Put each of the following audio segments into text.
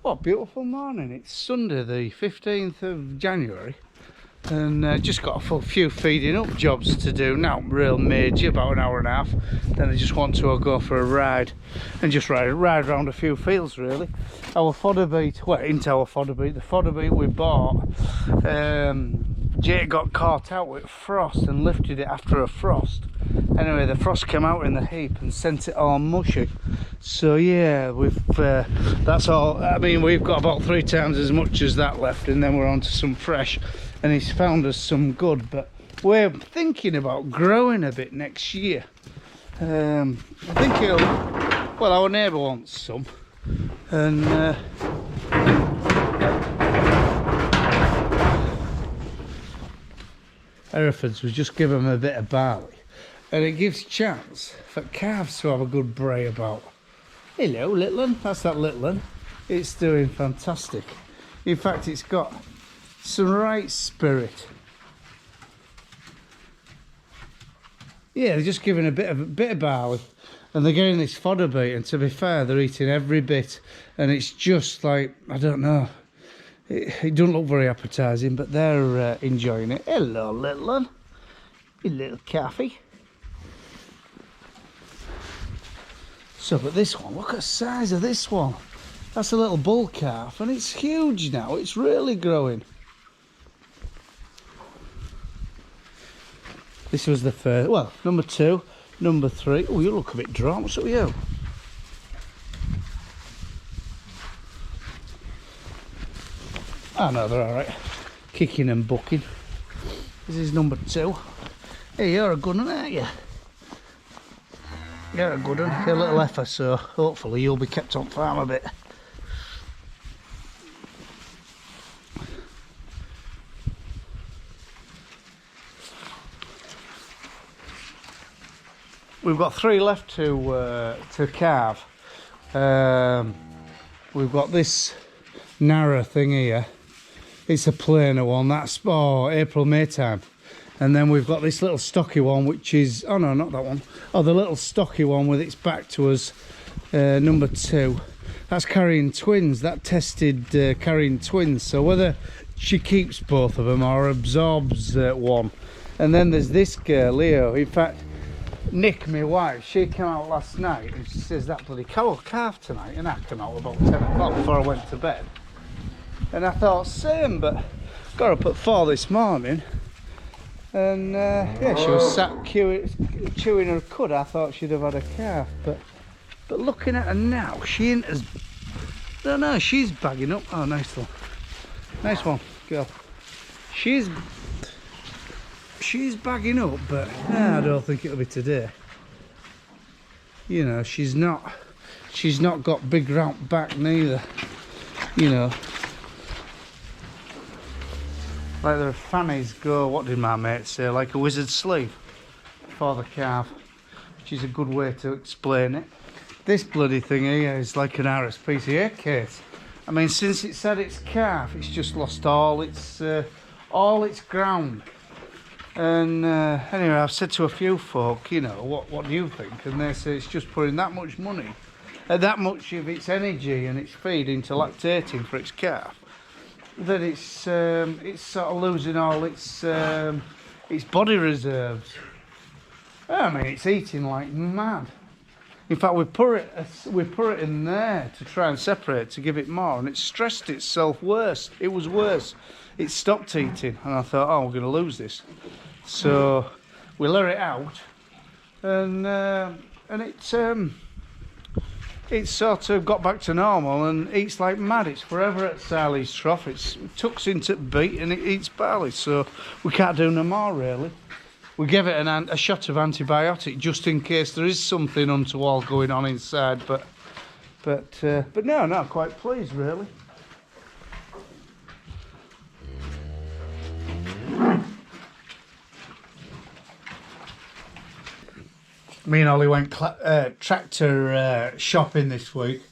What a beautiful morning. It's Sunday the 15th of January and just got a few feeding up jobs to do. Not real major, about an hour and a half. Then I just want to go for a ride and just ride around a few fields really. Our fodder beet, well, into our fodder beet, the fodder beet we bought, Jake got caught out with frost and lifted it after a frost. Anyway, the frost came out in the heap and sent it all mushy. So yeah, that's all. I mean, we've got about 3 times as much as that left, and then we're on to some fresh, and he's found us some good. But we're thinking about growing a bit next year. I think well, our neighbour wants some, and Herefords, we just give them a bit of barley, and it gives chance for calves to have a good bray about. Hello, little one. That's that little one. It's doing fantastic. In fact, it's got some right spirit. Yeah, they're just giving a bit of barley, and they're getting this fodder beet. And to be fair, they're eating every bit, and it's just like, I don't know. It doesn't look very appetising, but they're enjoying it. Hello, little one. You little calfie. So, but this one, look at the size of this one. That's a little bull calf, and it's huge now. It's really growing. This was the first, well, number 2, number 3. Oh, you look a bit drawn. What's up with you? Oh no, they're alright. Kicking and bucking. This is number 2. Hey, you're a good one, aren't you? You're a good one. You're a little heifer, so hopefully you'll be kept on farm a bit. We've got 3 left to calve. We've got this narrow thing here. It's a plainer one. That's April, May time. And then we've got this little stocky one, which is, oh no, not that one. Oh, the little stocky one with its back to us, number 2. That's carrying twins. That tested carrying twins. So whether she keeps both of them or absorbs one. And then there's this girl, Leo. In fact, Nick, my wife, she came out last night and she says that bloody calf tonight. And I came out about 10 o'clock before I went to bed. And I thought, same, but got up at 4 this morning. And yeah, she was sat chewing her cud. I thought she'd have had a calf, but looking at her now, she ain't as, I don't know, she's bagging up. Oh, nice one, girl. She's bagging up, but I don't think it'll be today. You know, she's not got big round back neither. You know, like the fannies go, what did my mate say, like a wizard's sleeve for the calf, which is a good way to explain it. This bloody thing here is like an RSPCA case. I mean, since it said it's calf, it's just lost all its ground. And anyway, I've said to a few folk, you know, what do you think? And they say it's just putting that much money, that much of its energy and its feed into lactating for its calf, that it's sort of losing all its body reserves. I mean, it's eating like mad. In fact, we put it in there to try and separate, to give it more, and it stressed itself worse. It was worse. It stopped eating, and I thought, oh, we're going to lose this. So we let it out, and it's sort of got back to normal and eats like mad. It's forever at Sally's trough. It tucks into beet and it eats barley, so we can't do no more really. We give it a shot of antibiotic just in case there is something untoward going on inside, but no, quite pleased really. Me and Ollie went tractor shopping this week.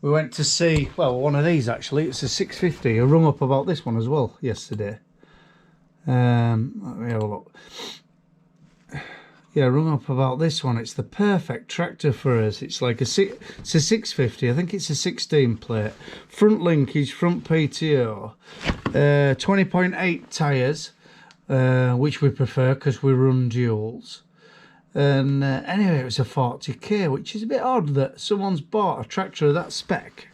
We went to see, well, one of these actually. It's a 650. I rung up about this one as well yesterday. Let me have a look. yeah, rung up about this one. It's the perfect tractor for us. It's like it's a 650. I think it's a 16 plate. Front linkage, front PTO. 20.8 tyres, which we prefer because we run duals. And anyway, it was a 40k, which is a bit odd that someone's bought a tractor of that spec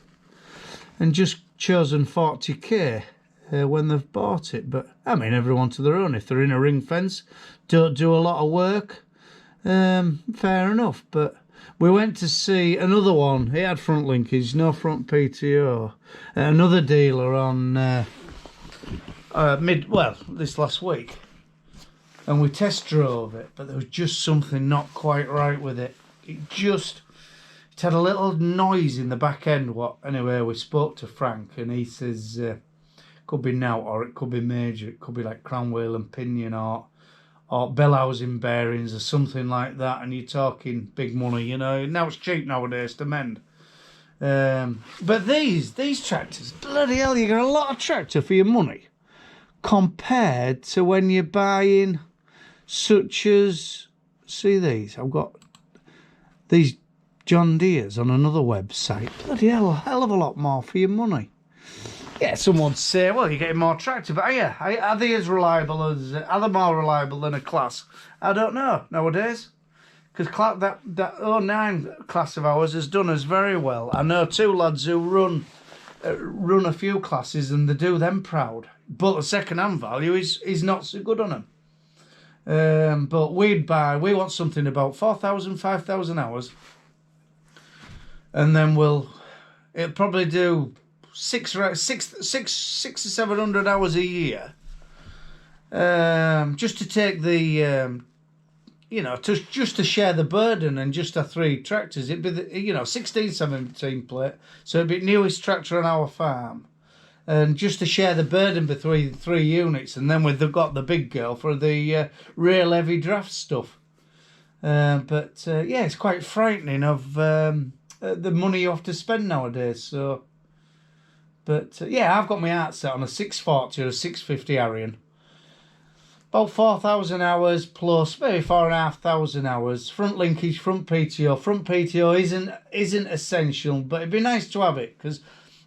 and just chosen 40k when they've bought it. But I mean, everyone to their own. If they're in a ring fence, don't do a lot of work, fair enough. But we went to see another one. He had front linkage, no front PTO. Another dealer on this last week. And we test drove it, but there was just something not quite right with it. It had a little noise in the back end. Anyway, we spoke to Frank, and he says could be now, or it could be major. It could be like crown wheel and pinion, or bell housing bearings, or something like that. And you're talking big money, you know. Now it's cheap nowadays to mend. But these tractors, bloody hell, you get a lot of tractor for your money compared to when you're buying. Such as, see these, I've got these John Deere's on another website. Bloody hell, a hell of a lot more for your money. Yeah, someone'd say, well, you're getting more tractor, but yeah, are they as reliable as, are they more reliable than a Claas? I don't know nowadays, because that 09 Claas of ours has done us very well. I know two lads who run a few Claases, and they do them proud, but the second-hand value is not so good on them. But we want something about 4,000, 5,000 hours, and then it'll probably do six or 700 hours a year, just to take the, just to share the burden, and just have 3 tractors. It'd be 16, 17 plate, so it'd be newest tractor on our farm. And just to share the burden between 3 units, and then we've got the big girl for the real heavy draft stuff. Yeah, it's quite frightening of the money you have to spend nowadays. So, yeah, I've got my heart set on a 640 or a 650 Arian. About 4,000 hours plus, maybe 4,500 hours. Front linkage, front PTO. Front PTO isn't essential, but it'd be nice to have it, because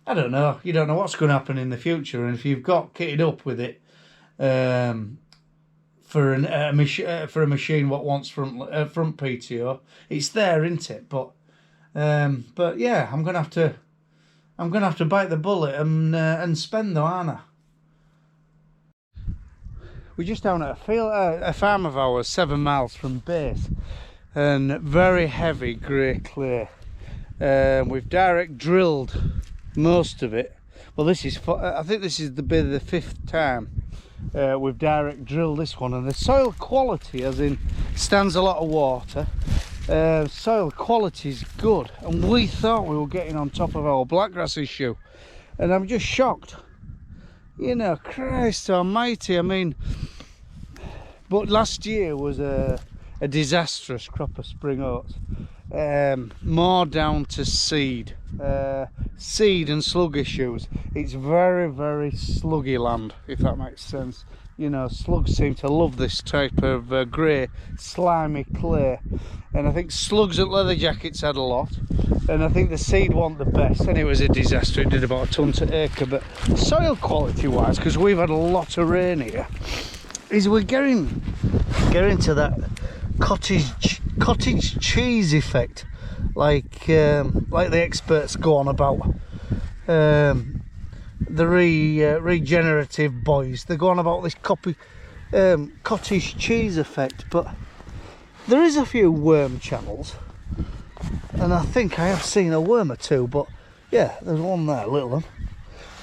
I don't know. You don't know what's going to happen in the future, and if you've got kitted up with it for a machine what wants front PTO, it's there, isn't it? But yeah, I'm gonna have to bite the bullet and spend though, aren't I? We're just down at a farm of ours, 7 miles from base, and very heavy grey clay. We've direct drilled most of it. Well, I think this is the 5th time we've direct drilled this one, and the soil quality, as in stands a lot of water, soil quality is good, and we thought we were getting on top of our blackgrass issue, and I'm just shocked, Christ almighty. I mean, but last year was a disastrous crop of spring oats. More down to seed and slug issues. It's very, very sluggy land, if that makes sense. Slugs seem to love this type of grey slimy clay, and I think slugs at Leather Jackets had a lot, and I think the seed want the best, and it was a disaster. It did about a tonne to acre. But soil quality wise, because we've had a lot of rain here, is we're getting to that cottage cheese effect, like the experts go on about. The regenerative boys, they're going about this cottage cheese effect. But there is a few worm channels, and I think I have seen a worm or two, but yeah, there's one there, little one,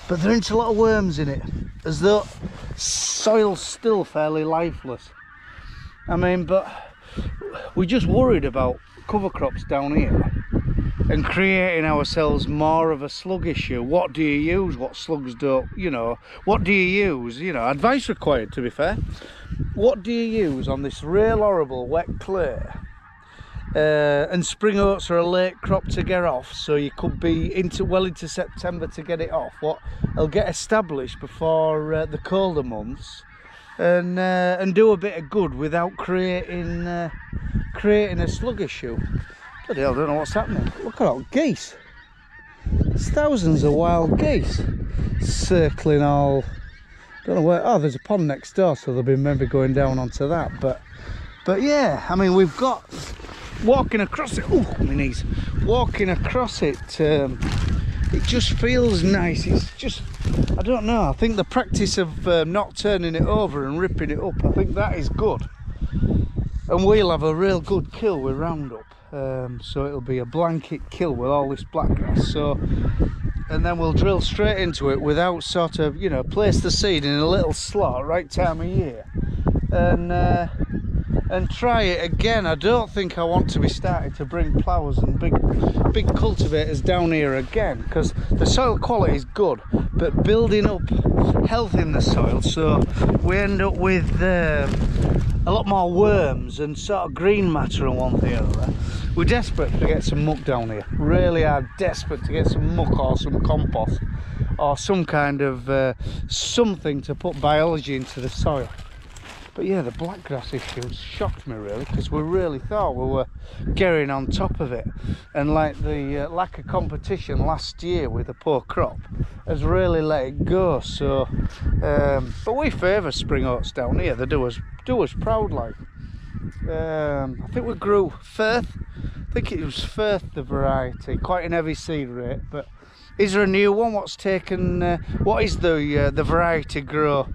but they're into a lot of worms in it, as though soil's still fairly lifeless. I mean, but we're just worried about cover crops down here and creating ourselves more of a slug issue. What do you use? What slugs don't, what do you use? Advice required, to be fair. What do you use on this real horrible wet clay? And spring oats are a late crop to get off, so you could be into September to get it off. It'll get established before the colder months. and do a bit of good without creating a slug issue. Bloody hell, I don't know what's happening. Look at all geese. There's thousands of wild geese circling all. Don't know where. Oh, there's a pond next door, so they'll be maybe going down onto that. But yeah, I mean, we've got walking across it. Oh, my knees. Walking across it. It just feels nice. It's just, I don't know. I think the practice of not turning it over and ripping it up, I think that is good. And we'll have a real good kill with Roundup. So it'll be a blanket kill with all this blackgrass. So, and then we'll drill straight into it without sort of, you know, place the seed in a little slot right time of year, and try it again. I don't think I want to be starting to bring ploughs and big cultivators down here again, because the soil quality is good, but building up health in the soil, so we end up with a lot more worms and sort of green matter and one thing or another. We're desperate to get some muck down here, really are desperate to get some muck or some compost or some kind of something to put biology into the soil. But yeah, the blackgrass issue shocked me really, because we really thought we were getting on top of it, and like the lack of competition last year with the poor crop has really let it go. So but we favour spring oats down here. They do us proud, like. I think we grew Firth. I think it was Firth, the variety, quite an heavy seed rate. But is there a new one? What's taken? What is the variety grow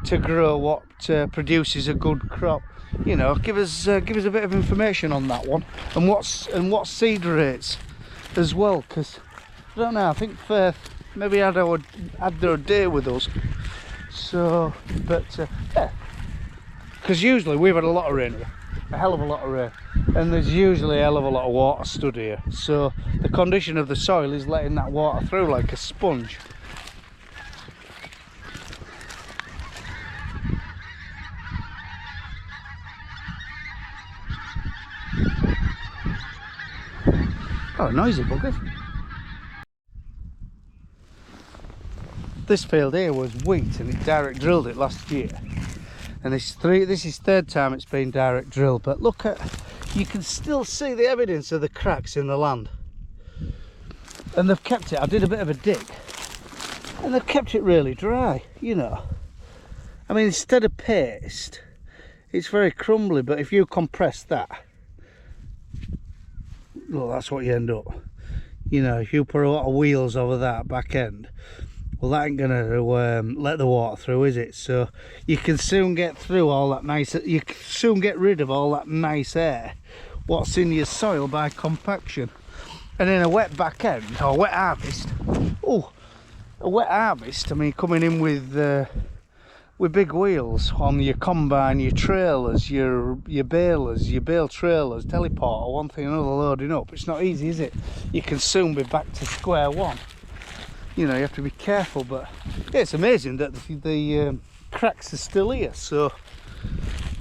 to grow what produces a good crop? You know, give us a bit of information on that one, and what seed rates as well, because I don't know. I think Firth maybe had their day with us. So, but yeah, because usually we've had a lot of rain here. A hell of a lot of rain, and there's usually a hell of a lot of water stood here, so the condition of the soil is letting that water through like a sponge. Oh, noisy buggers. This field here was wheat, and it direct drilled it last year. And this is third time it's been direct drilled, but look at, you can still see the evidence of the cracks in the land, and they've kept it. I did a bit of a dig, and they've kept it really dry, you know. I mean, instead of paste, it's very crumbly, but if you compress that, well, that's what you end up, you know. If you put a lot of wheels over that back end, well, that ain't gonna let the water through, is it? So you can soon get through all that nice, you can soon get rid of all that nice air what's in your soil by compaction. And in a wet back end, or wet harvest, oh, a wet harvest, I mean, coming in with big wheels on your combine, your trailers, your balers, your bale trailers, teleporter, one thing or another loading up, it's not easy, is it? You can soon be back to square one. You know, you have to be careful, but yeah, it's amazing that the cracks are still here. So,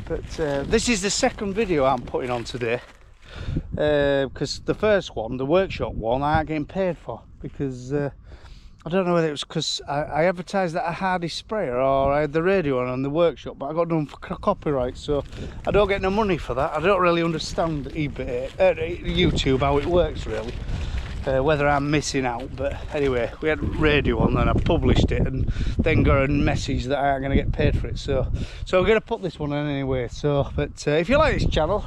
but this is the second video I'm putting on today, because the first one, the workshop one, I ain't getting paid for, because I don't know whether it was because I advertised that a hardy sprayer, or I had the radio on the workshop, but I got done for copyright, so I don't get no money for that. I don't really understand eBay, YouTube, how it works really. Whether I'm missing out, but anyway, we had radio on, then I published it, and then got a message that I ain't going to get paid for it. So I'm going to put this one in anyway. So, but if you like this channel,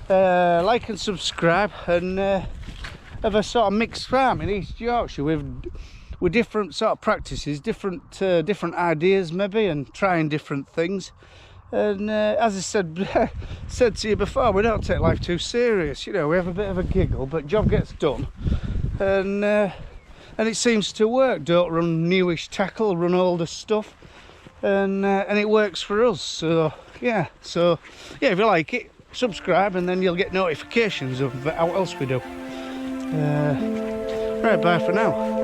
like and subscribe, and have a sort of mixed farm in East Yorkshire with different sort of practices, different ideas maybe, and trying different things. And as I said to you before, we don't take life too serious. You know, we have a bit of a giggle, but job gets done, and it seems to work. Don't run newish tackle, run older stuff, and it works for us. So yeah, if you like it, subscribe, and then you'll get notifications of how else we do. Right, bye for now.